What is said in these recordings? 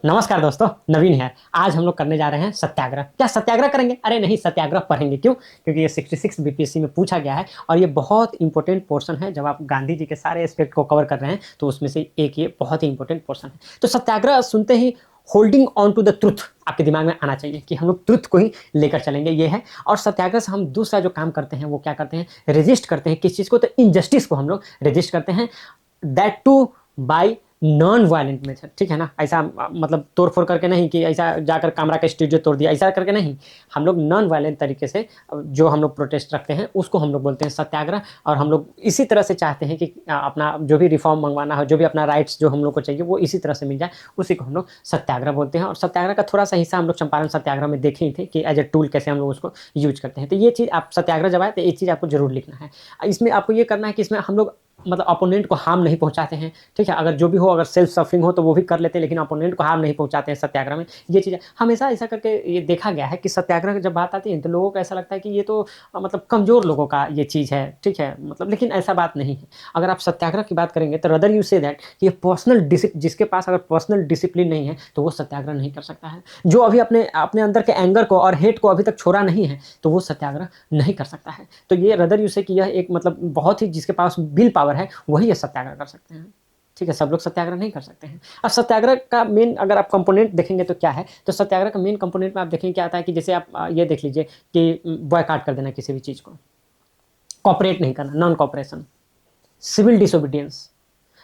नमस्कार दोस्तों, नवीन है। आज हम लोग करने जा रहे हैं सत्याग्रह। क्या सत्याग्रह करेंगे? अरे नहीं, सत्याग्रह पढ़ेंगे। क्यों? क्योंकि ये 66 बीपीएससी में पूछा गया है और ये बहुत इंपॉर्टेंट पोर्शन है। जब आप गांधी जी के सारे एस्पेक्ट को कवर कर रहे हैं तो उसमें से एक ये बहुत ही इंपॉर्टेंट पोर्शन है। तो सत्याग्रह सुनते ही holding on to the truth आपके दिमाग में आना चाहिए कि हम लोग ट्रुथ को ही लेकर चलेंगे, ये है। और सत्याग्रह से हम दूसरा जो काम करते हैं वो क्या करते हैं? रेजिस्ट करते हैं। किस चीज़ को? तो इनजस्टिस को हम लोग रेजिस्ट करते हैं, that too by non violent method. ठीक है ना? ऐसा मतलब तोड़ फोड़ करके नहीं कि ऐसा जाकर कैमरा का स्टूडियो तोड़ दिया, ऐसा करके नहीं। हम लोग नॉन वायलेंट तरीके से जो हम लोग प्रोटेस्ट रखते हैं उसको हम लोग बोलते हैं सत्याग्रह। और हम लोग इसी तरह से चाहते हैं कि अपना जो भी रिफॉर्म मंगवाना हो, जो भी अपना राइट्स जो हम लोग को चाहिए वो इसी तरह से मिल जाए, उसी को हम लोग सत्याग्रह बोलते हैं। और सत्याग्रह का थोड़ा सा हिस्सा हम लोग चंपारण सत्याग्रह में देखे ही थे कि एज ए टूल कैसे हम लोग उसको यूज करते हैं। तो ये चीज़ आप सत्याग्रह जब आए तो ये चीज़ आपको जरूर लिखना है। इसमें आपको ये करना है कि इसमें हम लोग मतलब अपोनेंट को हार्म नहीं पहुंचाते हैं। ठीक है? अगर जो भी हो, अगर सेल्फ सफरिंग हो तो वो भी कर लेते हैं, लेकिन अपोनेंट को हार्म नहीं पहुंचाते हैं सत्याग्रह में। ये चीज़ हमेशा ऐसा करके ये देखा गया है कि सत्याग्रह की जब बात आती है तो लोगों को ऐसा लगता है कि ये तो मतलब कमज़ोर लोगों का ये चीज़ है। ठीक है? मतलब लेकिन ऐसा बात नहीं है। अगर आप सत्याग्रह की बात करेंगे तो रदर यू से दैट ये पर्सनल जिसके पास अगर पर्सनल डिसिप्लिन नहीं है तो वो सत्याग्रह नहीं कर सकता है। जो अभी अपने अपने अंदर के एंगर को और हेट को अभी तक छोड़ा नहीं है तो वो सत्याग्रह नहीं कर सकता है। तो ये रदर यू से कि यह एक मतलब बहुत ही जिसके पास विल पावर है वही ये सत्याग्रह कर सकते हैं। ठीक है? सब लोग सत्याग्रह नहीं कर सकते हैं। अब सत्याग्रह का मेन अगर आप कंपोनेंट देखेंगे तो क्या है? तो सत्याग्रह का मेन कंपोनेंट में आप देखेंगे क्या आता है कि जैसे आप ये देख लीजिए कि बॉयकॉट कर देना किसी भी चीज़ को, कॉपरेट नहीं करना, नॉन कॉपरेशन, सिविल डिसोबीडियंस।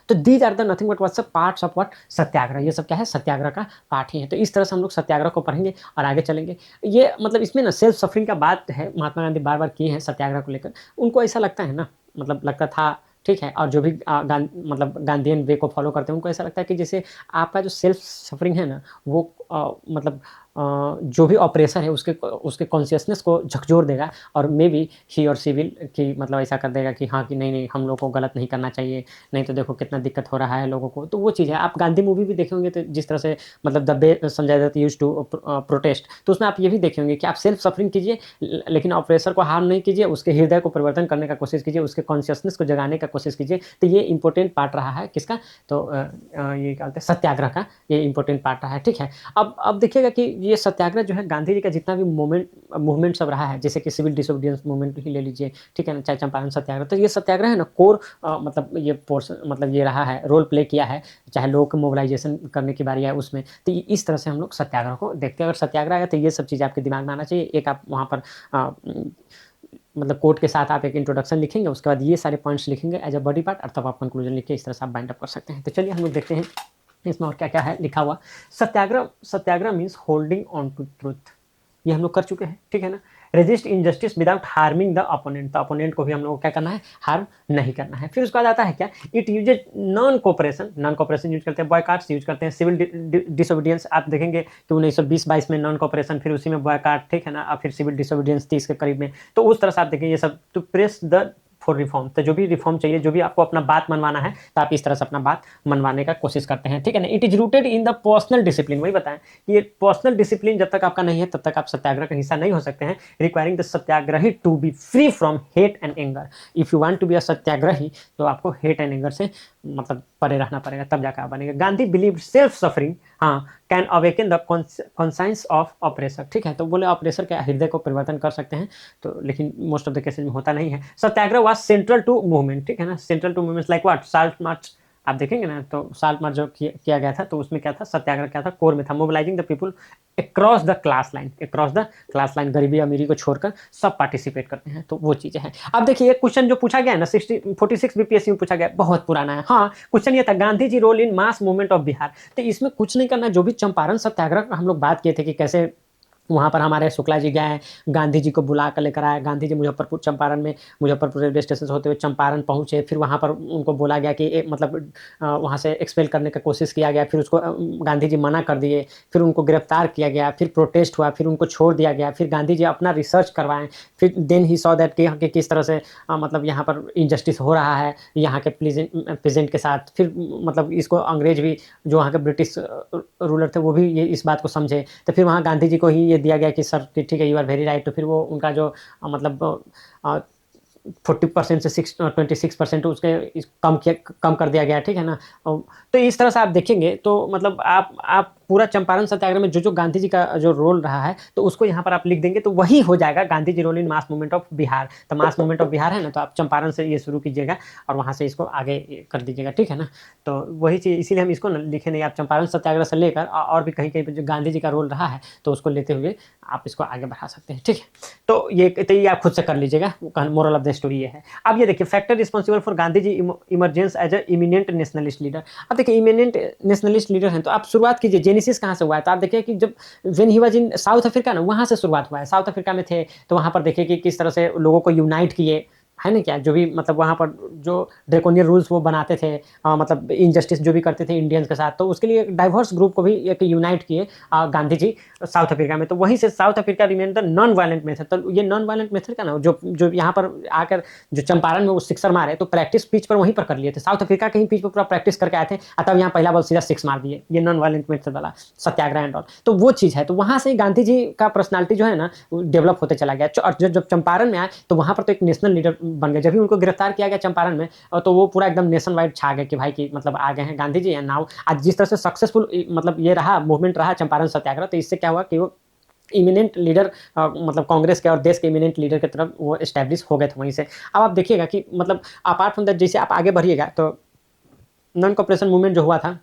तो these are the nothing but what's parts of what satyagraha. ये सब क्या है? सत्याग्रह का पार्ट ही है। तो इस तरह से हम लोग सत्याग्रह को पढ़ेंगे और आगे चलेंगे। ये मतलब इसमें ना सेल्फ सफरिंग का बात है, महात्मा गांधी बार बार किए हैं सत्याग्रह को लेकर। उनको ऐसा लगता है ना, मतलब लगता था, ठीक है, और जो भी मतलब गांधीयन वे को फॉलो करते हैं उनको ऐसा लगता है कि जैसे आपका जो सेल्फ सफरिंग है ना वो मतलब जो भी ऑपरेसर है उसके उसके कॉन्शियसनेस को झकझोर देगा और मे बी ही और सी विल कि मतलब ऐसा कर देगा कि हाँ कि नहीं नहीं हम लोग को गलत नहीं करना चाहिए, नहीं तो देखो कितना दिक्कत हो रहा है लोगों को। तो वो चीज़ है। आप गांधी मूवी भी देखे होंगे तो जिस तरह से मतलब दब्बे Sanjay Dutt use to protest, तो उसमें आप ये भी देखे होंगे कि आप सेल्फ सफरिंग कीजिए लेकिन ऑपरेसर को हार्म नहीं कीजिए, उसके हृदय को परिवर्तन करने का कोशिश कीजिए, उसके कॉन्शियसनेस को जगाने का कोशिश कीजिए। तो ये इंपॉर्टेंट पार्ट रहा है किसका? तो ये क्या बोलते हैं सत्याग्रह का, ये इंपॉर्टेंट पार्ट रहा है। ठीक है? अब देखिएगा कि ये सत्याग्रह जो है गांधी जी का जितना भी मूवमेंट सब रहा है, जैसे कि सिविल डिसोबीडियंस मूवमेंट ही ले लीजिए, ठीक है ना, चाहे चंपारण सत्याग्रह, तो ये सत्याग्रह है ना कोर मतलब ये पोर्शन मतलब ये रहा है, रोल प्ले किया है, चाहे लोगों को मोबिलाइजेशन करने की बारी है उसमें। तो इस तरह से हम लोग सत्याग्रह को देखते हैं। अगर सत्याग्रह आया तो ये सब चीज़ आपके दिमाग में आना चाहिए। एक आप वहाँ पर मतलब कोट के साथ आप एक इंट्रोडक्शन लिखेंगे, उसके बाद ये सारे पॉइंट्स लिखेंगे एज अ बॉडी पार्ट और तब आप कंक्लूजन लिख के इस तरह से आप बाइंड अप कर सकते हैं। तो चलिए हम लोग देखते हैं इसमें और क्या क्या है लिखा हुआ। Satyagraha means holding on to truth, ये हम लोग कर चुके हैं। ठीक है ना? Resist injustice without harming the opponent, तो अपोनेंट को भी हम लोग को क्या करना है? हार्म नहीं करना है। फिर उसके बाद आता है क्या? It uses non cooperation use करते हैं, बॉयकॉट्स यूज करते हैं, सिविल डिसोबीडियंस आप देखेंगे कि 1920-22 में नॉन कोऑपरेशन, फिर उसी में बॉयकॉट, ठीक है ना, और फिर सिविल डिसोबीडियंस 30 के करीब में। तो उस तरह से आप देखेंगे ये सब to press the for reform, तो जो भी रिफॉर्म चाहिए, जो भी आपको अपना बात मनवाना है तो आप इस तरह से अपना बात मनवाने का कोशिश करते हैं। ठीक है ना? It is rooted in the personal discipline, वही बताएं कि ये पर्सनल डिसिप्लिन जब तक आपका नहीं है तब तक आप सत्याग्रह का हिस्सा नहीं हो सकते हैं। Requiring the satyagrahi to be free from hate and anger. If you want to be a satyagrahi तो आपको हेट एंड एंगर से मतलब परे रहना पड़ेगा, तब जाकर आप बनेंगे। गांधी बिलीव सेल्फ सफरिंग हाँ can awaken the conscience of oppressor. ठीक है? तो बोले ऑपरेसर के हृदय को परिवर्तन कर सकते हैं, तो लेकिन मोस्ट ऑफ द केसेज में होता नहीं है। Satyagraha was central to movement, ठीक है ना, central to movements like what salt march, आप देखेंगे ना तो साल्ट मार्च जो किया गया था तो उसमें क्या था? सत्याग्रह क्या था? कोर में था, mobilising the people across the class line, गरीबी अमीरी को छोड़कर सब पार्टिसिपेट करते हैं। तो वो चीजें हैं। अब देखिए क्वेश्चन जो पूछा गया है ना 46 बीपीएससी में पूछा गया, बहुत पुराना है। हाँ, क्वेश्चन ये था Gandhi ji role in mass movement of Bihar. तो इसमें कुछ नहीं करना, जो भी चंपारण सत्याग्रह हम लोग बात किए थे कि कैसे वहाँ पर हमारे शुक्ला जी गए, गांधी जी को बुला कर लेकर आए, गांधी जी मुजफ्फरपुर चंपारण में मुजफ्फरपुर रेलवे स्टेशन से होते हुए चंपारण पहुँचे, फिर वहाँ पर उनको बोला गया कि मतलब वहाँ से एक्सपेल करने का कोशिश किया गया, फिर उसको गांधी जी मना कर दिए, फिर उनको गिरफ्तार किया गया, फिर प्रोटेस्ट हुआ, फिर उनको छोड़ दिया गया, फिर गांधी जी अपना रिसर्च करवाएं, फिर देन ही सॉ दैट कि किस तरह से मतलब यहाँ पर इनजस्टिस हो रहा है यहाँ के प्रेजेंट के साथ। फिर मतलब इसको अंग्रेज भी जो वहाँ के ब्रिटिश रूलर थे वो भी ये इस बात को समझे। तो फिर वहाँ गांधी जी को ही ये दिया गया कि सर ठीक है यू आर वेरी राइट। तो फिर वो उनका जो मतलब 40% से 26% उसके कम कर दिया गया। ठीक है ना? तो इस तरह से आप देखेंगे तो मतलब आप पूरा चंपारण सत्याग्रह में जो गांधी जी का जो रोल रहा है, तो उसको यहाँ पर आप लिख देंगे तो वही हो जाएगा Gandhi ji role in mass movement of Bihar. तो मास मूवमेंट ऑफ बिहार है ना, तो आप चंपारण से ये शुरू कीजिएगा और वहाँ से इसको आगे कर दीजिएगा, ठीक है ना। तो वही चीज़ इसीलिए हम इसको ना लिखे नहीं, आप चंपारण सत्याग्रह से लेकर और भी कहीं कहीं पर जो गांधी जी का रोल रहा है तो उसको लेते हुए आप इसको आगे बढ़ा सकते हैं, ठीक है। तो ये आप खुद से कर लीजिएगा, मोरल ऑफ द स्टोरी ये है। अब ये देखिए, factor responsible for Gandhi ji emergence as a eminent nationalist leader. अब देखिए इमिनेंट नेशनलिस्ट लीडर हैं, तो आप शुरुआत कीजिए, जेनेसिस कहाँ से हुआ है, तो आप देखिए कि जब when he was in South Africa ना, वहाँ से शुरुआत हुआ है। साउथ अफ्रीका में थे तो वहाँ पर देखिए कि किस तरह से लोगों को यूनाइट किए, है ना क्या, जो भी मतलब वहाँ पर जो ड्रेकोनियन रूल्स वो बनाते थे, मतलब इनजस्टिस जो भी करते थे इंडियंस के साथ, तो उसके लिए डाइवर्स ग्रुप को भी एक यूनाइट किए गांधी जी साउथ अफ्रीका में। तो वहीं से south Africa remain the non violent method. तो ये नॉन वायलेंट मेथड का ना जो जो यहाँ पर आकर जो चंपारण में वो सिक्सर मारे, तो प्रैक्टिस पिच पर वहीं पर कर लिए थे, साउथ अफ्रीका के ही पिच पर पूरा प्रैक्टिस करके आए थे, तब यहाँ पहला बॉल सीधा सिक्स मार दिए, ये नॉन वायलेंट मेथड वाला सत्याग्रह एंड ऑल। तो वो चीज़ है, तो वहाँ से गांधी जी का पर्सनालिटी जो है ना डेवलप होते चला गया। और जब चंपारण में आए तो वहाँ पर तो एक नेशनल लीडर बन गए। जब भी उनको गिरफ्तार किया गया चंपारण में, तो वो पूरा एकदम नेशन वाइड छा गए कि भाई कि मतलब आ गए हैं गांधी जी, एंड नाउ आज जिस तरह से सक्सेसफुल मतलब ये रहा मूवमेंट रहा चंपारण सत्याग्रह, तो इससे क्या हुआ कि वो इमिनेंट लीडर मतलब कांग्रेस के और देश के इमिनेंट लीडर की तरफ वो एस्टैब्लिश हो गए थे वहीं से। अब आप देखिएगा कि मतलब अपार्ट फ्रॉम दैट जैसे आप आगे बढ़िएगा तो नॉन कॉपरेशन मूवमेंट जो हुआ था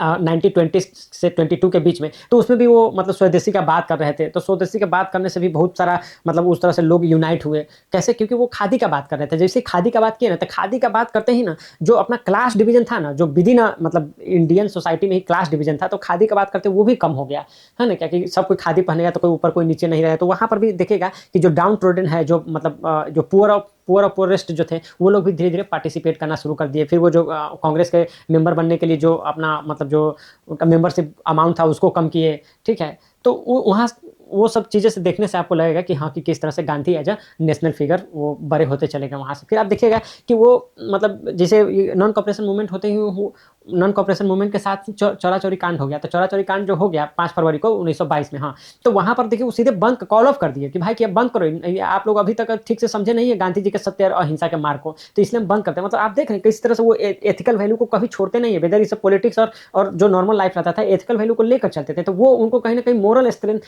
1920 से 22 के बीच में, तो उसमें भी वो मतलब स्वदेशी का बात कर रहे थे। तो स्वदेशी का बात करने से भी बहुत सारा मतलब उस तरह से लोग यूनाइट हुए। कैसे? क्योंकि वो खादी का बात कर रहे थे। जैसे खादी का बात किए ना, तो खादी का बात करते ही ना जो अपना क्लास डिवीजन था ना, जो विदिन मतलब इंडियन सोसाइटी में ही क्लास डिवीजन था, तो खादी का बात करते वो भी कम हो गया, है ना? क्या कि सब कोई खादी पहनेगा तो कोई ऊपर कोई नीचे नहीं रहे। तो वहाँ पर भी देखिएगा कि जो डाउन ट्रोडन है, जो मतलब जो पुअर और पुअरेस्ट जो थे, वो लोग भी धीरे-धीरे पार्टिसिपेट करना शुरू कर दिए। फिर वो जो कांग्रेस के मेंबर बनने के लिए जो अपना मतलब जो उनका मेंबरशिप अमाउंट था उसको कम किए, ठीक है? तो वो वहाँ वो सब चीज़ें से देखने से आपको लगेगा कि हाँ, कि किस तरह से Gandhi as a national figure वो बड़े होते चले गए वहाँ से। फिर आप देखिएगा कि वो मतलब जैसे ये नॉन कॉपरेशन मूवमेंट होते ही वो नॉन कॉपरेशन मूवमेंट के साथ चौरा-चौरी कांड हो गया। तो चौरा-चौरी कांड जो हो गया 5 फरवरी को 1922 में, हाँ, तो वहाँ पर देखिए वो सीधे बंद कॉल ऑफ कर दिए कि भाई कि अब बंद करो, ये आप लोग अभी तक ठीक से समझे नहीं है गांधी जी के सत्य और अहिंसा के मार्ग को, तो इसलिए हम बंद करते हैं। मतलब आप देख रहे हैं किस तरह से वो एथिकल वैल्यू को कभी छोड़ते नहीं है, वेदर इज़ पॉलिटिक्स और जो नॉर्मल लाइफ रहता था, एथिकल वैल्यू को लेकर चलते थे। तो वो उनको कहीं न कहीं मोरल स्ट्रेंथ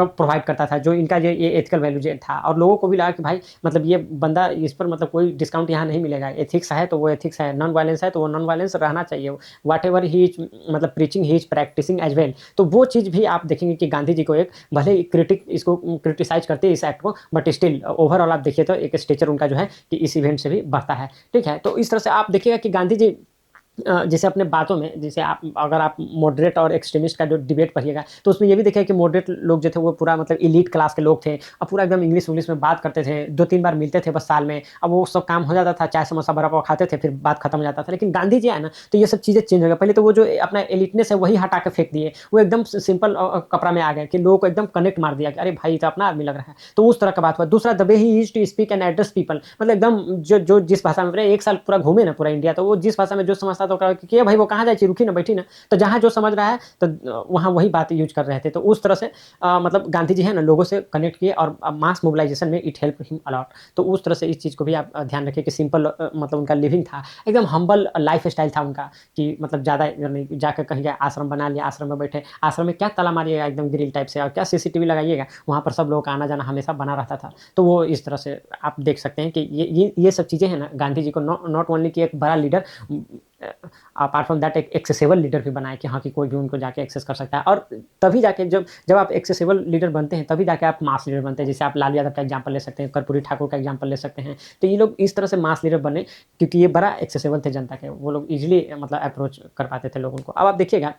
प्रोवाइड करता था, जो इनका ये एथिकल वैल्यू जो था, और लोगों को भी लगा कि भाई मतलब ये बंदा, इस पर मतलब कोई डिस्काउंट यहाँ नहीं मिलेगा। एथिक्स है तो वो एथिक्स है, नॉन वायलेंस है तो वो नॉन वायलेंस रहना चाहिए। व्हाटएवर ही इज मतलब preaching he is practising as well. तो वो चीज़ भी आप देखेंगे कि गांधी जी को एक भले ही इसको क्रिटिसाइज करते हैं इस एक्ट को, बट स्टिल ओवरऑल आप देखिए तो एक स्टेचर उनका जो है कि इस इवेंट से भी बढ़ता है, ठीक है। तो इस तरह से आप देखिएगा कि गांधी जी जैसे अपने बातों में, जैसे आप अगर आप मॉडरेट और एक्सट्रीमिस्ट का जो डिबेट पढ़िएगा तो उसमें ये भी देखिए कि मॉडरेट लोग जो थे वो पूरा मतलब एलीट क्लास के लोग थे और पूरा एकदम इंग्लिश में बात करते थे, 2-3 बार मिलते थे बस साल में। अब वो सब काम हो जाता था, चाय समोसा बड़ा पाव खाते थे, फिर बात खत्म हो जाता था। लेकिन गांधी जी आए ना तो ये सब चीज़ें चेंज हो गई। पहले तो वो जो अपना एलिटनेस है वही हटा के फेंक दिए, वो एकदम सिंपल कपड़ा में आ गए कि लोगों को एकदम कनेक्ट मार दिया कि अरे भाई तो अपना आदमी लग रहा है। तो उस तरह का बात हुआ। दूसरा, the way he used to speak and address people, मतलब एकदम जो जिस भाषा में, एक साल पूरा घूमे ना पूरा इंडिया, तो वो जिस भाषा में जो समझता था कि भाई वो कहाँ जाए, रुकी ना, बैठी ना, तो जहाँ जो समझ रहा है तो वहाँ वही बात यूज कर रहे थे। तो उस तरह से मतलब गांधी जी है ना लोगों से कनेक्ट किए और मास मोबिलाइजेशन में इट हेल्प हिम अलॉट। तो उस तरह से इस चीज़ को भी आप ध्यान रखिए कि सिंपल मतलब उनका लिविंग था, एकदम हम्बल लाइफ स्टाइल था उनका, कि मतलब ज़्यादा नहीं जाकर कहीं गए, आश्रम बना लिया, आश्रम में बैठे, आश्रम में क्या ताला मारिएगा एकदम ग्रिल टाइप से, और क्या सीसीटीवी लगाइएगा, वहाँ पर सब लोगों का आना जाना हमेशा बना रहता था। तो वो इस तरह से आप देख सकते हैं कि ये सब चीज़ें हैं ना गांधी जी को नॉट ओनली कि एक बड़ा लीडर, अपार्ट फ्रॉम दैट एक एक्सेसिबल लीडर भी बनाए कि हाँ कि कोई भी उनको जाके एक्सेस कर सकता है। और तभी जाके जब आप एक्सेसिबल लीडर बनते हैं तभी जाके आप मास लीडर बनते हैं। जैसे आप लालू यादव का एग्जांपल ले सकते हैं, कर्पूरी ठाकुर का एग्जांपल ले सकते हैं। तो ये लोग इस तरह से मास लीडर बने क्योंकि ये बड़ा एक्सेसिबल थे जनता के, वो लोग इजीली मतलब अप्रोच कर पाते थे लोगों को। अब आप देखिएगा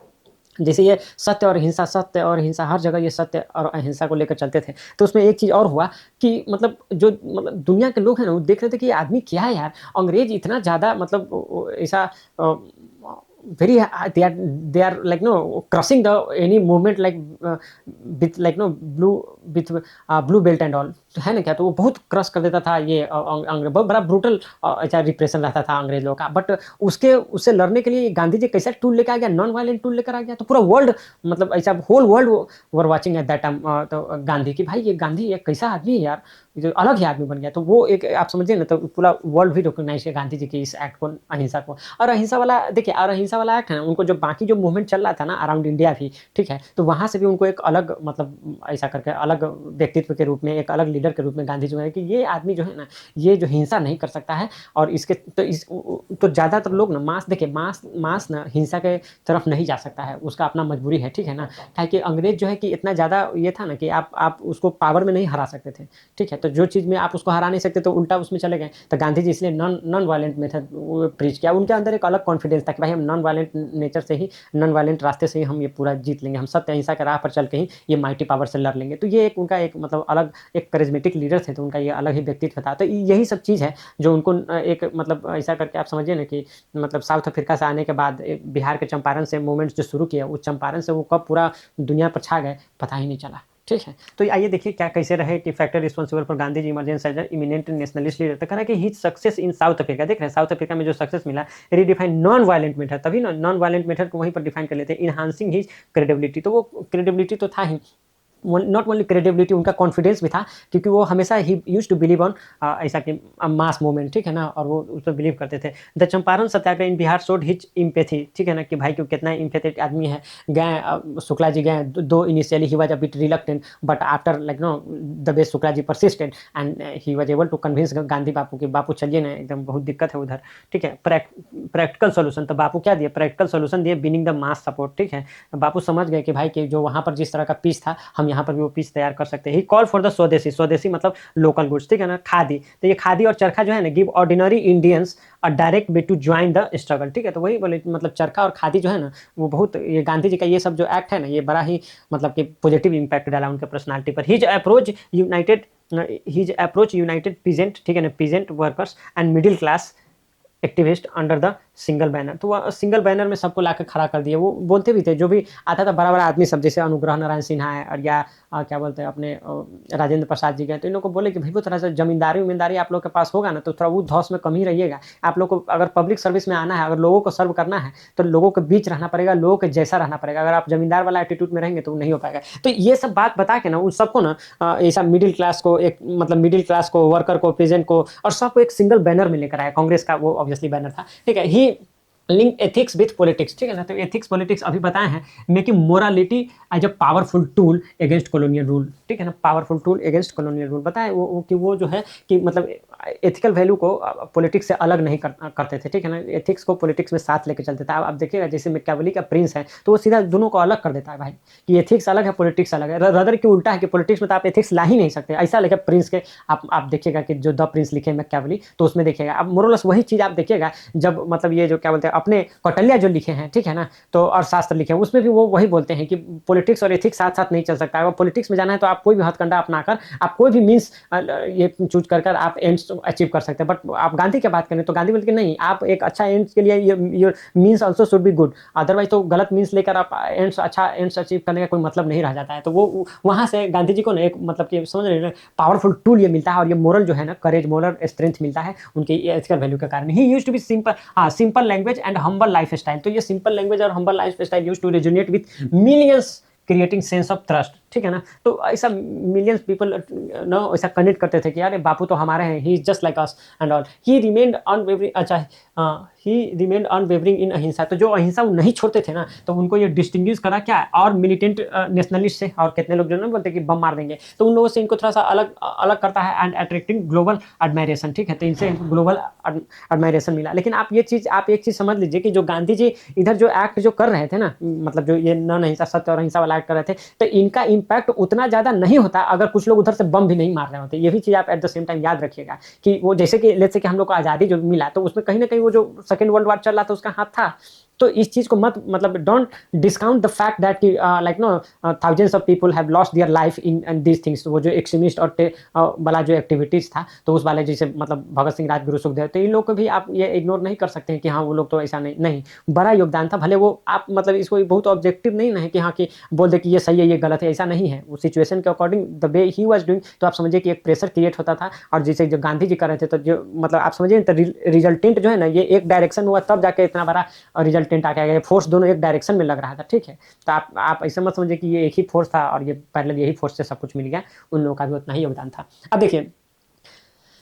जैसे ये सत्य और हिंसा हर जगह ये सत्य और अहिंसा को लेकर चलते थे। तो उसमें एक चीज़ और हुआ कि मतलब जो मतलब दुनिया के लोग हैं ना वो देख रहे थे कि ये आदमी क्या है यार, अंग्रेज इतना ज़्यादा मतलब ऐसा very they are like no crushing the any movement like with like no blue belt and all, तो है ना क्या, तो वो बहुत क्रश कर देता था ये अंग्रेज, बहुत बड़ा ब्रूटल ऐसा रिप्रेशन रहता था अंग्रेज लोगों का। बट उससे लड़ने के लिए गांधी जी कैसा टूल लेकर आ गया, नॉन वायलेंट टूल लेकर आ गया। तो पूरा वर्ल्ड मतलब ऐसा whole world were watching at that time तो गांधी की भाई ये गांधी ये कैसा आदमी है यार, जो अलग ही आदमी बन गया। तो वो एक आप समझिए ना, तो पूरा वर्ल्ड भी रिकॉग्नाइज़ किया गांधी जी के इस एक्ट को, अहिंसा को। और अहिंसा वाला देखिए, और अहिंसा वाला एक्ट है ना, उनको जो बाकी जो मूवमेंट चल रहा था ना अराउंड इंडिया भी, ठीक है? तो वहाँ से भी उनको एक अलग मतलब ऐसा करके अलग व्यक्तित्व के रूप में, एक अलग लीडर के रूप में गांधी जो है कि ये आदमी जो है ना, ये जो हिंसा नहीं कर सकता है। और इसके तो तो ज़्यादातर लोग ना मास देखिए, मास ना हिंसा के तरफ नहीं जा सकता है, उसका अपना मजबूरी है, ठीक है ना? काहे कि अंग्रेज़ जो है कि इतना ज़्यादा ये था ना कि आप उसको पावर में नहीं हरा सकते थे, ठीक है? तो जो चीज़ में आप उसको हरा नहीं सकते तो उल्टा उसमें चले गए। तो गांधी जी इसलिए नॉन नॉन वायलेंट मेथड वो प्रीच किया। उनके अंदर एक अलग कॉन्फिडेंस था कि भाई हम नॉन वायलेंट नेचर से ही, नॉन वायलेंट रास्ते से ही हम ये पूरा जीत लेंगे। हम सत्य अहिंसा के राह पर चल के ही ये माइटी पावर से लड़ लेंगे। तो ये एक उनका एक मतलब अलग एक करिस्मेटिक लीडर थे, तो उनका ये अलग ही व्यक्तित्व था। तो यही सब चीज़ है जो उनको एक मतलब ऐसा करके आप समझिए ना कि मतलब साउथ अफ्रीका से आने के बाद बिहार के चंपारण से मूवमेंट्स जो शुरू किया, उस चंपारण से वो कब पूरा दुनिया पर छा गए, पता ही नहीं चला। ठीक है? तो आइए देखिए क्या कैसे रहे कि factor responsible for Gandhi ji emergence as eminent nationalist leader. तो कह रहा है कि his success in South Africa, देख रहे हैं साउथ अफ्रीका में जो सक्सेस मिला, रीडिफाइन नॉन वायलेंट मेथड, तभी ना नॉन वायलेंट मेथड को वहीं पर डिफाइन कर लेते हैं, इनहांसिंग हिज क्रेडिबिलिटी। तो वो क्रेडिबिलिटी तो था ही, नॉट ओनली क्रेडिबिलिटी, उनका कॉन्फिडेंस भी था, क्योंकि वो हमेशा ही यूज्ड टू बिलीव ऑन ऐसा कि मास मूवमेंट, ठीक है ना? और वो उस पर बिलीव करते थे। The Champaran Satyagraha in Bihar showed his empathy, ठीक है ना? कि भाई क्यों कितना एम्पैथेटिक आदमी है। गए शुक्ला जी गए, though initially he was a bit reluctant, but after like know the way Shukla ji persisted and he was able to convince Gandhi Bapu कि बापू चलिए ना, एकदम बहुत दिक्कत है उधर, ठीक है? प्रैक्टिकल सोल्यूशन, तो बापू क्या दिए? प्रैक्टिकल सोल्यूशन दिए, बिनिंग द मास सपोर्ट, ठीक है? बापू समझ गए कि भाई कि जो वहाँ पर जिस तरह का पीस था, हम यहाँ पर भी वो पीस तैयार कर सकते हैं। ही कॉल फॉर द स्वदेशी, स्वदेशी मतलब लोकल गुड्स, ठीक है ना? खादी, तो ये खादी और चरखा जो है ना, give ordinary Indians a direct way to join the struggle, ठीक है? तो वही बोले मतलब चरखा और खादी जो है ना, वो बहुत ये गांधी जी का ये सब जो एक्ट है ना, ये बड़ा ही मतलब कि पॉजिटिव इम्पैक्ट डाला उनके पर्सनालिटी पर। हिज अप्रोच यूनाइटेड पीजेंट, ठीक है ना? Peasant workers and middle class activist under the single banner. तो वह सिंगल बैनर में सबको लाकर खड़ा कर दिया। वो बोलते भी थे, जो भी आता था बड़ा बड़ा आदमी सब, जैसे अनुग्रह नारायण सिन्हा है और या क्या बोलते हैं अपने राजेंद्र प्रसाद जी गए, तो इन लोग को बोले कि भाई वो थोड़ा सा जमींदारी उमीनदारी आप लोग के पास होगा ना, तो थोड़ा वो धौस में कम ही रहिएगा। आप लोग को अगर पब्लिक सर्विस में आना है, अगर लोगों को सर्व करना है, तो लोगों के बीच रहना पड़ेगा, लोगों के जैसा रहना पड़ेगा। अगर आप जमींदार वाला एटीट्यूड में रहेंगे तो नहीं हो पाएगा। तो ये सब बात बता के ना उन सबको ना ऐसा मिडिल क्लास को, एक मतलब मिडिल क्लास को, वर्कर को, पेजेंट को, और सबको एक सिंगल बैनर में लेकर आया। कांग्रेस का वो ऑब्वियसली बैनर था, ठीक है? He link ethics with politics, ठीक है ना? तो एथिक्स पॉलिटिक्स अभी बताए हैं, making morality as a powerful tool against colonial rule, ठीक है ना? Powerful tool against colonial rule बताए वो कि वो जो है कि मतलब एथिकल वैल्यू को पॉलिटिक्स से अलग नहीं करते थे, ठीक है ना? एथिक्स को पॉलिटिक्स में साथ लेके चलते थे। अब देखिएगा जैसे मैकियावेली का प्रिंस है, तो वो सीधा दोनों को अलग कर देता है भाई, कि एथिक्स अलग है, पॉलिटिक्स अलग है। रदर की उल्टा है कि पॉलिटिक्स में तो आप एथिक्स ला ही नहीं सकते, ऐसा लिखा प्रिंस के। आप देखिएगा कि जो द प्रिंस लिखे मैकियावेली, तो उसमें देखिएगा अब मोरलेस वही चीज़ आप देखिएगा, जब मतलब ये जो क्या बोलते हैं अपने कौटिल्य जो लिखे हैं, ठीक है ना? तो और शास्त्र लिखे हैं, उसमें भी वो वही बोलते हैं कि पॉलिटिक्स और एथिक्स साथ साथ नहीं चल सकता है। अगर पॉलिटिक्स में जाना है तो आप कोई भी हथकंडा अपनाकर, आप कोई भी मीन्स ये चूज कर आप एंड्स अचीव कर सकते हैं। बट आप गांधी की बात करें तो गांधी बोलते कि नहीं, आप एक अच्छा एंड्स के लिए your means also should be good, otherwise तो गलत मीन्स लेकर आप एंड्स अच्छा एंड्स अचीव करने का कोई मतलब नहीं रह जाता है। तो वो वहाँ से गांधी जी को ना एक मतलब कि समझ रहे हैं, पावरफुल टूल ये मिलता है, और ये मोरल जो है ना, करेज, मोरल स्ट्रेंथ मिलता है उनके एथिकल वैल्यू के कारण। He used to be simple, simple language and humble life style. तो ये सिंपल लैंग्वेज और humble life style used to resonate with millions, creating sense of trust, ठीक है ना? तो ऐसा मिलियंस पीपल नो ऐसा कनेक्ट करते थे कि यार बापू तो हमारे हैं, he is just like us and all. He remained unwavering, अच्छा ही रिमेन्ड अनवेवरिंग इन अहिंसा। तो जो अहिंसा वो नहीं छोड़ते थे ना, तो उनको ये डिस्टिंग्विश करा क्या, और मिलिटेंट नेशनलिस्ट से। और कितने लोग जो ना बोलते कि बम मार देंगे, तो उन लोगों से इनको थोड़ा सा अलग अलग करता है, एंड अट्रैक्टिंग ग्लोबल एडमायरेशन, ठीक है? तो इनसे ग्लोबल एडमायरेशन मिला। लेकिन आप ये चीज़, आप एक चीज़ समझ लीजिए कि जो गांधी जी इधर जो एक्ट जो कर रहे थे ना, मतलब जो ये नॉन अहिंसा, सत्य और अहिंसा वाला एक्ट कर रहे थे, तो इनका इम्पैक्ट उतना ज़्यादा नहीं होता अगर कुछ लोग उधर से बम भी नहीं मार रहे होते। ये भी चीज़ आप एट द सेम टाइम याद रखिएगा कि वो जैसे कि लेट्स से कि हम लोग को आज़ादी जो मिला, तो उसमें कहीं ना कहीं वो जो सेकेंड वर्ल्ड वार चल रहा था उसका हाथ था। तो इस चीज़ को मत मतलब don't discount the fact that कि like know thousands of people have lost their life in these things. वो जो एक्सट्रीमिस्ट और वाला जो एक्टिविटीज़ था, तो उस वाले जैसे मतलब भगत सिंह, राजगुरु, सुखदेव, तो इन लोग को भी आप ये इग्नोर नहीं कर सकते हैं कि हाँ वो लोग तो ऐसा नहीं, नहीं बड़ा योगदान था। भले वो आप मतलब इसको बहुत ऑब्जेक्टिव नहीं है कि हाँ कि बोल दे कि ये सही है, ये गलत है, ऐसा नहीं है। वो सिचुएशन के according the way he was doing, तो आप समझिए कि एक प्रेशर क्रिएट होता था। और जैसे जो गांधी जी कर रहे थे, तो जो मतलब आप समझिए तो रिजल्टेंट जो है ना, ये एक डायरेक्शन में हुआ, तब जाके इतना बड़ा रिजल्टेंट आ गया। फोर्स दोनों एक डायरेक्शन में लग रहा था, ठीक है? तो आप ऐसे मत समझिए कि ये एक ही फोर्स था और ये पैरेलल यही फोर्स से सब कुछ मिल गया। उन लोगों का भी उतना ही योगदान था। अब देखिए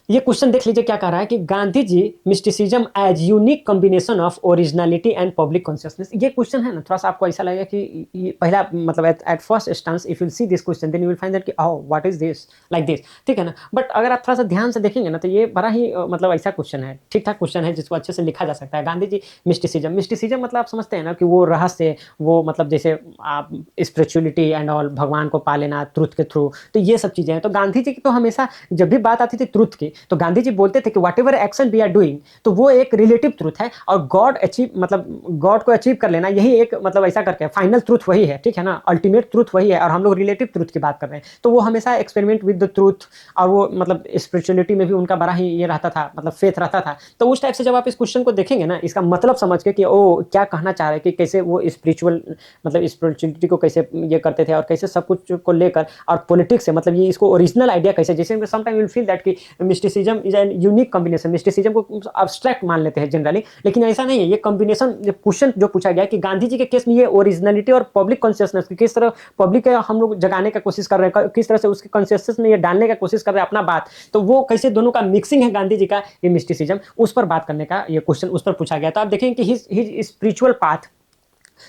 ये क्वेश्चन देख लीजिए क्या कह रहा है कि Gandhi ji mysticism as unique combination of originality and public consciousness. ये क्वेश्चन है ना, थोड़ा सा आपको ऐसा लगेगा कि ये पहला मतलब at first instance if you see this question then you will find that कि oh what is this like this, ठीक है ना। बट अगर आप थोड़ा सा ध्यान से देखेंगे ना तो ये बड़ा ही मतलब ऐसा क्वेश्चन है, ठीक ठाक क्वेश्चन है जिसको अच्छे से लिखा जा सकता है। गांधी जी मिस्टिसिज्म मतलब आप समझते हैं ना कि वो रहस्य, वो मतलब जैसे आप स्पिरिचुअलिटी एंड ऑल, भगवान को पा लेना ट्रुथ के थ्रू, तो ये सब चीज़ें हैं। तो गांधी जी की तो हमेशा जब भी बात आती थी ट्रुथ की तो गांधी जी बोलते थे कि whatever action we are doing, तो वो एक रिलेटिव ट्रुथ है और गॉड अचीव मतलब गॉड को अचीव कर लेना यही एक मतलब ऐसा करके फाइनल ट्रुथ वही है, ठीक है ना, अल्टीमेट ट्रुथ वही है और हम लोग रिलेटिव ट्रुथ की बात कर रहे हैं। तो वो हमेशा एक्सपेरिमेंट विद द ट्रुथ, और वो मतलब स्पिरिचुअलिटी में भी उनका बड़ा ही ये रहता था, मतलब फेथ रहता था। तो उस टाइप से जब आप इस क्वेश्चन को देखेंगे ना, इसका मतलब समझ के कि ओ क्या कहना चाह रहे हैं, कि कैसे वो स्पिरिचुअल मतलब स्पिरिचुअलिटी को कैसे ये करते थे और कैसे सब कुछ को लेकर, और पॉलिटिक्स से मतलब ये इसको ओरिजिनल आइडिया कैसे, जैसे समटाइम विल फील दैट कि mysticism is an unique combination. Mysticism को अब्स्ट्रैक्ट मान लेते हैं जनरली, लेकिन ऐसा नहीं है। ये कॉम्बिनेशन क्वेश्चन जो पूछा गया कि गांधी जी के केस में ये ओरिजिनलिटी और पब्लिक कॉन्शियसनेस किस तरह पब्लिक हम लोग जगाने का कोशिश कर रहे हैं, किस तरह से उसके कॉन्शियसनेस में ये डालने का कोशिश कर रहे हैं अपना बात, तो वो कैसे दोनों का मिक्सिंग है गांधी जी का ये मिस्टिसिज्म, उस पर बात करने का ये क्वेश्चन उस पर पूछा गया। तो आप देखेंगे कि हिज स्पिरिचुअल पाथ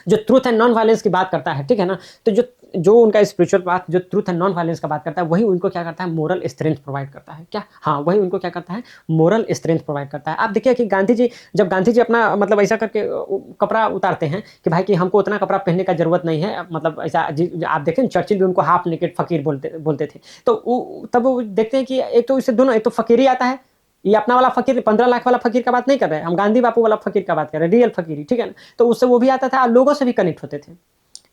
जो ट्रूथ एंड नॉन वायलेंस की बात करता है, ठीक है ना, तो जो जो उनका स्पिरिचुअल पाथ जो ट्रूथ एंड नॉन वायलेंस का बात करता है, वही उनको क्या करता है, मोरल स्ट्रेंथ प्रोवाइड करता है। क्या, हाँ, वही उनको क्या करता है, मोरल स्ट्रेंथ प्रोवाइड करता है। आप देखिए कि गांधी जी जब गांधी जी अपना मतलब ऐसा करके कपड़ा उतारते हैं कि भाई कि हमको उतना कपड़ा पहनने का जरूरत नहीं है, मतलब ऐसा आप देखें चर्चिल भी उनको हाफ नेकेड फकीर बोलते बोलते थे। तो तब वो देखते हैं कि एक तो इससे दोनों, एक तो फकीर ही आता है, ये अपना वाला फकीर 15 लाख वाला फकीर का बात नहीं कर रहे हैं, हम गांधी बापू वाला फकीर का बात कर रहे हैं, रियल फकीरी, ठीक है ना। तो उससे वो भी आता था और लोगों से भी कनेक्ट होते थे।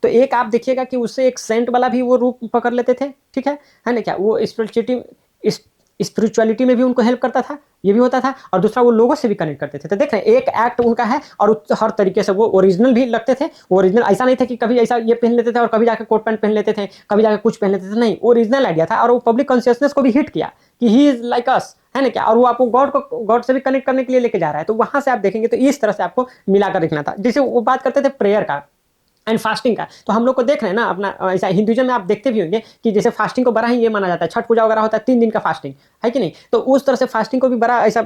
तो एक आप देखिएगा कि उससे एक सेंट वाला भी वो रूप पकड़ लेते थे, ठीक है ना, क्या वो स्पिरिचुअलिटी में भी उनको हेल्प करता था, ये भी होता था, और दूसरा वो लोगों से भी कनेक्ट करते थे। तो देख रहे हैं एक एक्ट उनका है और हर तरीके से वो ओरिजिनल भी लगते थे। ओरिजिनल ऐसा नहीं था कि कभी ऐसा ये पहन लेते थे और कभी जाकर कोट पैंट पहन लेते थे, कभी जाकर कुछ पहन लेते थे, नहीं, ओरिजिनल आइडिया था और वो पब्लिक कॉन्शियसनेस को भी हिट किया कि ही इज लाइक अस, है ना क्या, और वो आपको गॉड से भी कनेक्ट करने के लिए लेके जा रहा है। तो वहां से आप देखेंगे तो इस तरह से आपको मिलाकर रखना था। जैसे वो बात करते थे प्रेयर का एंड फास्टिंग का, तो हम लोग को देख रहे हैं ना अपना ऐसा हिंदुइज्म में आप देखते भी होंगे कि जैसे फास्टिंग को बड़ा ही ये माना जाता है, छठ पूजा वगैरह होता है 3 दिन का फास्टिंग, है कि नहीं। तो उस तरह से फास्टिंग को भी बड़ा ऐसा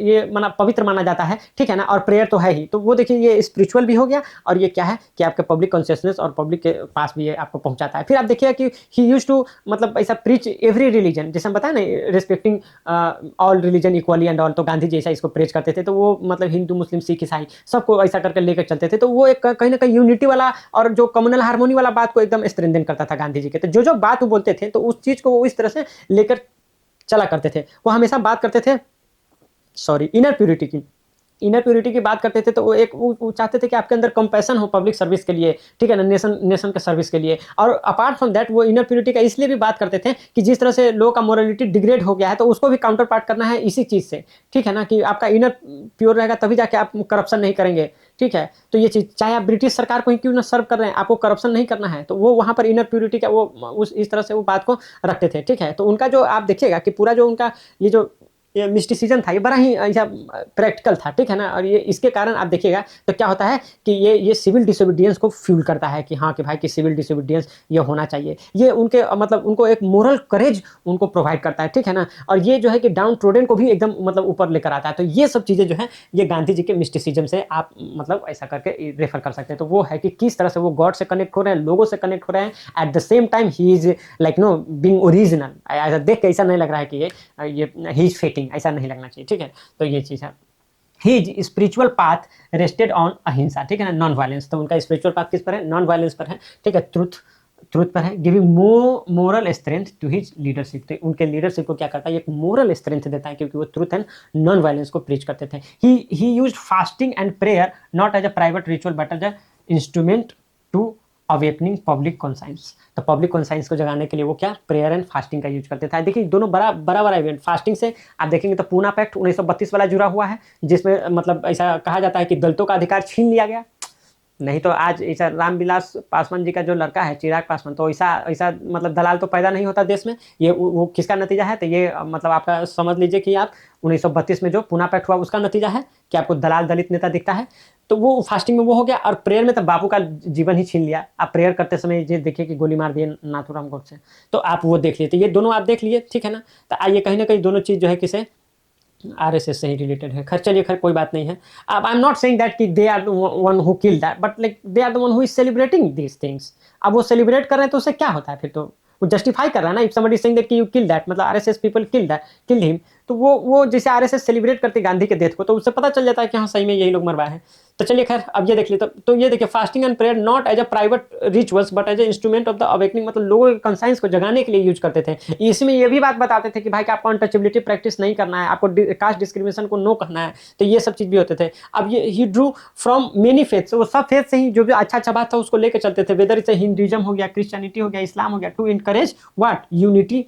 ये माना पवित्र माना जाता है, ठीक है ना, और प्रेयर तो है ही। तो वो देखिए ये स्पिरिचुअल भी हो गया और ये क्या है कि आपके पब्लिक कॉन्शियसनेस और पब्लिक के पास भी ये आपको पहुंचाता है। फिर आप देखिएगा कि ही यूज टू मतलब ऐसा प्रीच एवरी रिलीजन, जैसे हम बताए ना respecting all religion equally and all, तो गांधी जी ऐसा इसको प्रेच करते थे। तो वो मतलब हिंदू मुस्लिम सिख ईसाई सबको ऐसा करके लेकर चलते थे। तो वो एक कहीं ना कहीं यूनिटी वाला और जो कम्युनल हार्मोनी वाला बात को एकदम स्ट्रेंथन करता था गांधी जी के। तो जो बात वो बोलते थे तो उस चीज को वो इस तरह से लेकर चला करते थे। वो हमेशा बात करते थे इनर प्योरिटी की, इनर प्योरिटी की बात करते थे। तो वो चाहते थे कि आपके अंदर कंपैशन हो पब्लिक सर्विस के लिए, ठीक है ना, नेशन के सर्विस के लिए। और अपार्ट फ्रॉम दैट वो इनर प्योरिटी का इसलिए भी बात करते थे कि जिस तरह से लोगों का मोरालिटी डिग्रेड हो गया है तो उसको भी काउंटर पार्ट करना है इसी चीज़ से, ठीक है ना, कि आपका इनर प्योर रहेगा तभी जाके आप करप्शन नहीं करेंगे, ठीक है। तो ये चीज़ चाहे आप ब्रिटिश सरकार को ही क्यों ना सर्व कर रहे हैं, आपको करप्शन नहीं करना है। तो वो वहाँ पर इनर प्योरिटी का वो उस इस तरह से वो बात को रखते थे, ठीक है। तो उनका जो आप देखिएगा कि पूरा जो उनका ये मिस्टिसिज्म था ये बड़ा ही ऐसा प्रैक्टिकल था, ठीक है ना। और ये इसके कारण आप देखिएगा तो क्या होता है कि ये सिविल डिसोबीडियंस को फ्यूल करता है कि हाँ कि भाई कि सिविल डिसोबीडियंस ये होना चाहिए। ये उनके मतलब उनको एक मोरल करेज उनको प्रोवाइड करता है, ठीक है ना। और ये जो है कि डाउन ट्रोडन को भी एकदम मतलब ऊपर लेकर आता है। तो ये सब चीज़ें जो है ये गांधी जी के मिस्टिसिज्म से आप मतलब ऐसा करके रेफर कर सकते हैं। तो वो है कि किस तरह से वो गॉड से कनेक्ट हो रहे हैं, लोगों से कनेक्ट हो रहे हैं, at the same time he is like know being original. ऐसा देख के ऐसा नहीं लग रहा है कि ये ही इज फेटिंग, ऐसा नहीं लगना चाहिए, ठीक है। तो ये चीज़ है। His spiritual path rested on अहिंसा, ठीक है ना, नॉन वायलेंस। तो उनका स्पिरिचुअल पाथ किस पर है, नॉन वायलेंस पर है, ठीक है, ट्रुथ पर है, giving moral strength to his leadership. तो उनके लीडरशिप को क्या करता है, एक मोरल स्ट्रेंथ देता है क्योंकि वो ट्रुथ एंड नॉन वायलेंस को प्रीच करते थे। He used fasting and prayer not as a private ritual but as an instrument to awakening public conscience. तो पब्लिक कॉन्साइंस को जगाने के लिए वो क्या प्रेयर एंड फास्टिंग का यूज करते थे। देखिए दोनों बड़ा इवेंट। फास्टिंग से आप देखेंगे तो पूना पैक्ट 1932 वाला जुड़ा हुआ है, जिसमें मतलब ऐसा कहा जाता है कि दलितों का अधिकार छीन लिया गया, नहीं तो आज ऐसा रामविलास पासवान जी का जो लड़का है चिराग पासवान, तो ऐसा ऐसा मतलब दलाल तो पैदा नहीं होता देश में। ये वो किसका नतीजा है? तो ये मतलब आपका समझ लीजिए कि आप 1932 में जो पूना पैक्ट हुआ उसका नतीजा है कि आपको दलाल दलित नेता दिखता है। तो वो फास्टिंग में वो हो गया, और प्रेयर में तो बापू का जीवन ही छीन लिया। आप प्रेयर करते समय ये देखिए कि गोली मार दिए नाथूराम गोडसे, तो आप वो देख लिए। तो ये दोनों आप देख लिए, ठीक है ना। तो आइए कहीं ना कहीं दोनों चीज़ जो है किसे आरएसएस से ही रिलेटेड है। खैर चलिए, खैर कोई बात नहीं है। अब I am not saying that कि they are the one who kill that, but like they are the one who is celebrating these things. अब वो सेलिब्रेट कर रहे हैं तो उससे क्या होता है? फिर तो वो जस्टिफाई कर रहा है ना। इफ समबडी सेइंग दैट कि यू किल दैट, मतलब RSS people kill that, kill him, तो वो जैसे आरएसएस सेलिब्रेट करती गांधी के डेथ को, तो उससे पता चल जाता है कि हाँ सही में यही लोग मरवाए हैं। तो चलिए खैर अब ये देख लिए। तो ये देखिए, fasting and prayer not as a private rituals but as a instrument of the awakening, मतलब लोगों के कंसाइंस को जगाने के लिए यूज करते थे। इसमें ये भी बात बताते थे कि भाई कि आपको अनटचेबिलिटी प्रैक्टिस नहीं करना है, आपको कास्ट डिस्क्रिमिनेशन को नो करना है। तो ये सब चीज भी होते थे। अब ये ही ड्रू फ्रॉम मेनी फेथ्स, वो सब फेथ से ही जो भी अच्छा अच्छा बात था उसको लेकर चलते थे। वेदर इट्स हिंदुइज्म हो गया, क्रिश्चियनिटी हो गया, इस्लाम हो गया, to encourage what unity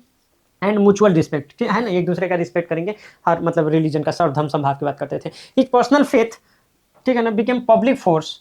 and mutual respect, है ना। एक दूसरे का रिस्पेक्ट करेंगे, हर मतलब रिलीजन का सर्वधर्म संभाव की बात करते थे। हिज पर्सनल फेथ, ठीक है ना, became public force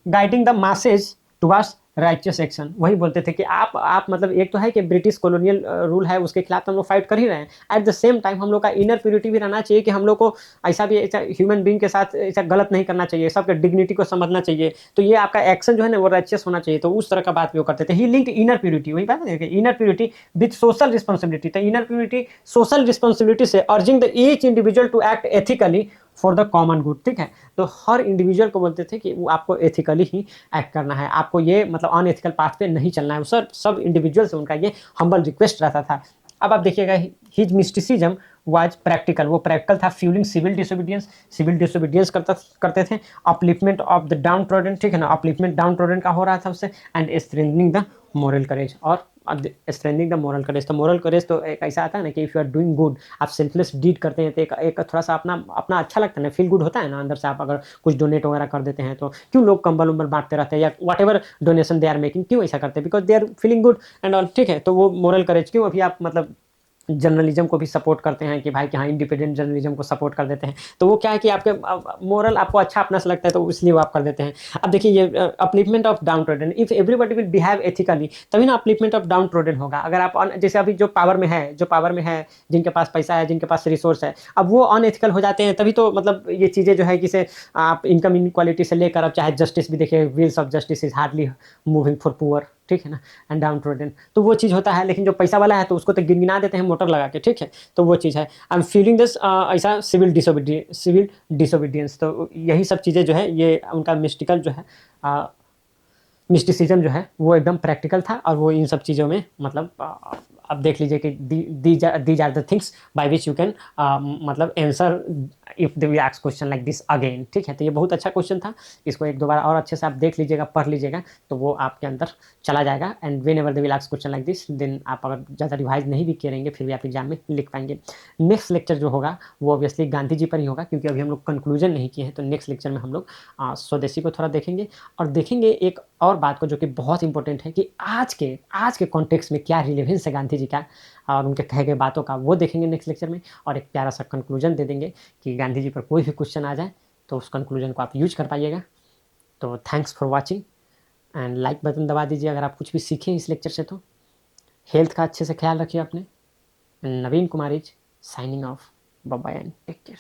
guiding the masses towards righteous action. वही बोलते थे कि आप मतलब एक तो है कि ब्रिटिश कॉलोनियल रूल है उसके खिलाफ हम लोग फाइट कर ही रहे हैं, एट द सेम टाइम हम लोग का इनर प्योरिटी भी रहना चाहिए कि हम लोग को ऐसा भी ऐसा ह्यूमन बींग के साथ ऐसा गलत नहीं करना चाहिए, सबके डिग्निटी को समझना चाहिए। तो ये आपका एक्शन जो है ना वो राइचियस होना चाहिए। तो उस तरह का बात भी वो करते थे। ही लिंक्ड इनर प्योरिटी, वही बात है inner purity with social responsibility. तो इनर प्योरिटी सोशल रिस्पॉन्सिबिलिटी से urging the each individual to act ethically for the common good, ठीक है। तो हर इंडिविजुअल को बोलते थे कि वो आपको एथिकली ही एक्ट करना है, आपको ये मतलब अनएथिकल पाथ पे नहीं चलना है। सर सब इंडिविजुअल से उनका ये हम्बल रिक्वेस्ट रहता था। अब आप देखिएगा, हिज मिस्टिसिज्म वाज प्रैक्टिकल, वो प्रैक्टिकल था, फ्यूलिंग सिविल डिसोबीडियंस करते थे, upliftment of the down trodden, ठीक है ना, अपलिफ्टमेंट डाउन ट्रोडन का हो रहा था उससे, एंड स्ट्रेंथनिंग द मोरल करेज, और स्ट्रेंथनिंग द मोरल करेज। तो मोरल करेज तो एक ऐसा आता है ना कि if you are doing good, आप सेल्फलेस डीड करते हैं तो एक थोड़ा सा अपना अपना अच्छा लगता है ना, फील गुड होता है ना अंदर से। आप अगर कुछ डोनेट वगैरह कर देते हैं तो क्यों लोग कंबल उम्बल बांटते रहते हैं या whatever donation they are making, क्यों ऐसा करते हैं? Because they are feeling good and all, ठीक है। तो वो मोरल करेज क्यों अभी आप मतलब जर्नलिज्म को भी सपोर्ट करते हैं कि भाई कि हाँ इंडिपेंडेंट जर्नलिज्म को सपोर्ट कर देते हैं। तो वो क्या है कि आपके मोरल आपको अच्छा अपना से लगता है तो इसलिए वो आप कर देते हैं। अब देखिए ये upliftment of down trodden, if everybody will behave ethically तभी ना अपलिफ्टमेंट ऑफ डाउन ट्रोडन होगा। अगर आप जैसे अभी जो पावर में है, जिनके पास पैसा है, जिनके पास रिसोर्स है, अब वो अनएथिकल हो जाते हैं, तभी तो मतलब ये चीज़ें जो है कि से आप इनकम इनक्वालिटी से लेकर अब चाहे जस्टिस भी देखिए, wheels of justice is hardly moving for poor, ठीक है ना, एंड डाउन ट्रोडन। तो वो चीज़ होता है। लेकिन जो पैसा वाला है तो उसको तो गिनगिना देते हैं मोटर लगा के, ठीक है। तो वो चीज़ है। आई एम फीलिंग दिस ऐसा सिविल डिसोबीडियंस। तो यही सब चीज़ें जो है ये उनका मिस्टिकल जो है मिस्टिसिज्म जो है वो एकदम प्रैक्टिकल था, और वो इन सब चीज़ों में मतलब आप देख लीजिए कि these are the things by which you can मतलब answer if they will ask question like this again, ठीक है। तो ये बहुत अच्छा क्वेश्चन था, इसको एक दो बार और अच्छे से आप देख लीजिएगा, पढ़ लीजिएगा, तो वो आपके अंदर चला जाएगा। And whenever they will ask question like this, then आप अगर ज़्यादा रिवाइज नहीं भी करेंगे फिर भी आप एग्जाम में लिख पाएंगे। नेक्स्ट लेक्चर जो होगा वो ऑब्वियसली गांधी जी पर ही होगा, क्योंकि अभी हम लोग कंक्लूजन नहीं किए हैं। तो नेक्स्ट लेक्चर में हम लोग स्वदेशी को थोड़ा देखेंगे, और देखेंगे एक और बात को जो कि बहुत इंपॉर्टेंट है कि आज के कॉन्टेक्स्ट में क्या रिलेवेंस है गांधी जी का और उनके कहे गए बातों का, वो देखेंगे नेक्स्ट लेक्चर में। और एक प्यारा सा कंक्लूजन दे देंगे कि गांधी जी पर कोई भी क्वेश्चन आ जाए तो उस कंक्लूजन को आप यूज कर पाइएगा। तो thanks for watching, and like button दबा दीजिए अगर आप कुछ भी सीखें इस लेक्चर से। तो हेल्थ का अच्छे से ख्याल रखिए अपने। Naveen Kumar is signing off, bye bye and take care.